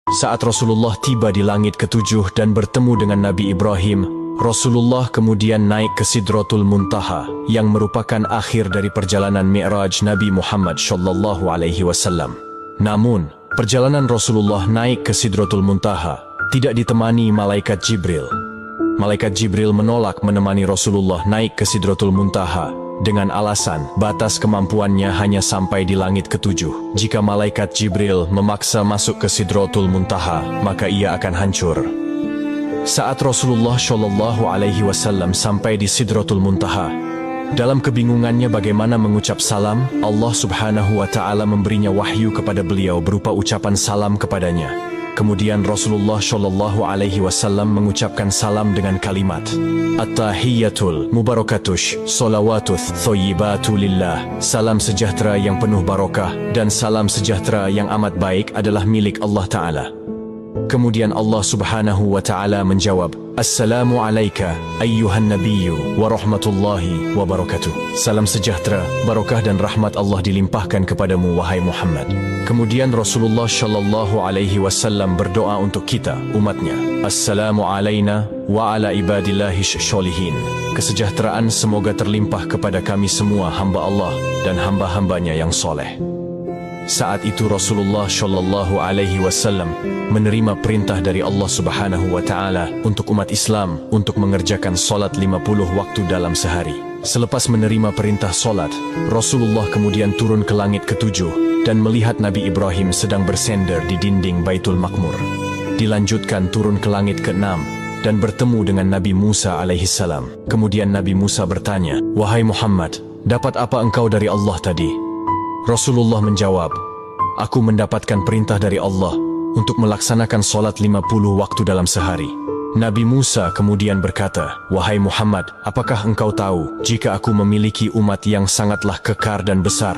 Saat Rasulullah tiba di langit ketujuh dan bertemu dengan Nabi Ibrahim, Rasulullah kemudian naik ke Sidratul Muntaha, yang merupakan akhir dari perjalanan Mi'raj Nabi Muhammad SAW. Namun, perjalanan Rasulullah naik ke Sidratul Muntaha tidak ditemani Malaikat Jibril. Malaikat Jibril menolak menemani Rasulullah naik ke Sidratul Muntaha dengan alasan batas kemampuannya hanya sampai di langit ketujuh. Jika Malaikat Jibril memaksa masuk ke Sidratul Muntaha, maka ia akan hancur. Saat Rasulullah SAW sampai di Sidratul Muntaha, dalam kebingungannya bagaimana mengucap salam, Allah Subhanahu wa Ta'ala memberinya wahyu kepada beliau berupa ucapan salam kepadanya. Kemudian Rasulullah SAW mengucapkan salam dengan kalimat At-tahiyyatul mubarakatush salawatuth thoyyibatu lillah. Salam sejahtera yang penuh barokah dan salam sejahtera yang amat baik adalah milik Allah Ta'ala. Kemudian Allah Subhanahu wa Ta'ala menjawab, Assalamu alayka ayyuhan nabiyyu wa rahmatullahi wa barakatuh. Salam sejahtera, barokah dan rahmat Allah dilimpahkan kepadamu wahai Muhammad. Kemudian Rasulullah SAW berdoa untuk kita, umatnya. Assalamu alayna wa ala ibadillahi sholihin. Kesejahteraan semoga terlimpah kepada kami semua hamba Allah dan hamba-hambanya yang soleh. Saat itu Rasulullah SAW menerima perintah dari Allah Subhanahu wa Ta'ala untuk umat Islam untuk mengerjakan solat 50 waktu dalam sehari. Selepas menerima perintah solat, Rasulullah kemudian turun ke langit ketujuh dan melihat Nabi Ibrahim sedang bersender di dinding Baitul Maqmur. Dilanjutkan turun ke langit ke-6 dan bertemu dengan Nabi Musa alaihissalam. Kemudian Nabi Musa bertanya, Wahai Muhammad, dapat apa engkau dari Allah tadi? Rasulullah menjawab, Aku mendapatkan perintah dari Allah untuk melaksanakan solat 50 waktu dalam sehari. Nabi Musa kemudian berkata, Wahai Muhammad, apakah engkau tahu jika aku memiliki umat yang sangatlah kekar dan besar,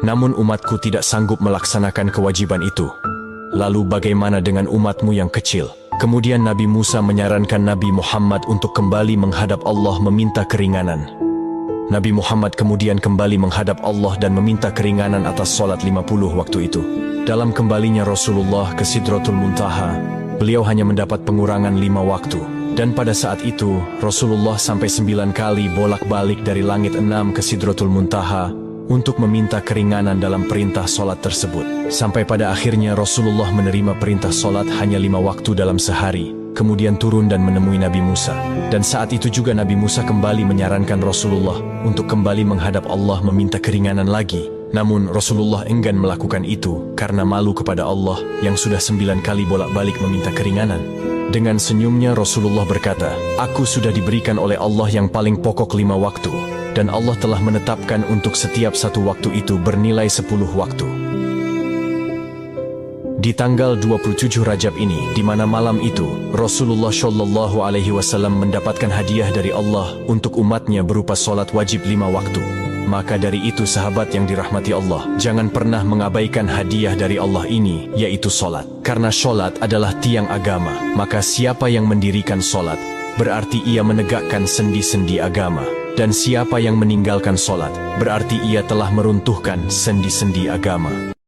namun umatku tidak sanggup melaksanakan kewajiban itu? Lalu bagaimana dengan umatmu yang kecil? Kemudian Nabi Musa menyarankan Nabi Muhammad untuk kembali menghadap Allah meminta keringanan. Nabi Muhammad kemudian kembali menghadap Allah dan meminta keringanan atas solat 50 waktu itu. Dalam kembalinya Rasulullah ke Sidratul Muntaha, beliau hanya mendapat pengurangan 5 waktu. Dan pada saat itu, Rasulullah sampai 9 kali bolak-balik dari langit 6 ke Sidratul Muntaha untuk meminta keringanan dalam perintah solat tersebut. Sampai pada akhirnya Rasulullah menerima perintah solat hanya 5 waktu dalam sehari. Kemudian turun dan menemui Nabi Musa. Dan saat itu juga Nabi Musa kembali menyarankan Rasulullah untuk kembali menghadap Allah meminta keringanan lagi. Namun Rasulullah enggan melakukan itu karena malu kepada Allah yang sudah 9 kali bolak-balik meminta keringanan. Dengan senyumnya Rasulullah berkata, Aku sudah diberikan oleh Allah yang paling pokok 5 waktu. Dan Allah telah menetapkan untuk setiap satu waktu itu bernilai 10 waktu. Di tanggal 27 Rajab ini, di mana malam itu, Rasulullah SAW mendapatkan hadiah dari Allah untuk umatnya berupa solat wajib 5 waktu. Maka dari itu sahabat yang dirahmati Allah, jangan pernah mengabaikan hadiah dari Allah ini, yaitu solat. Karena solat adalah tiang agama, maka siapa yang mendirikan solat, berarti ia menegakkan sendi-sendi agama. Dan siapa yang meninggalkan solat, berarti ia telah meruntuhkan sendi-sendi agama.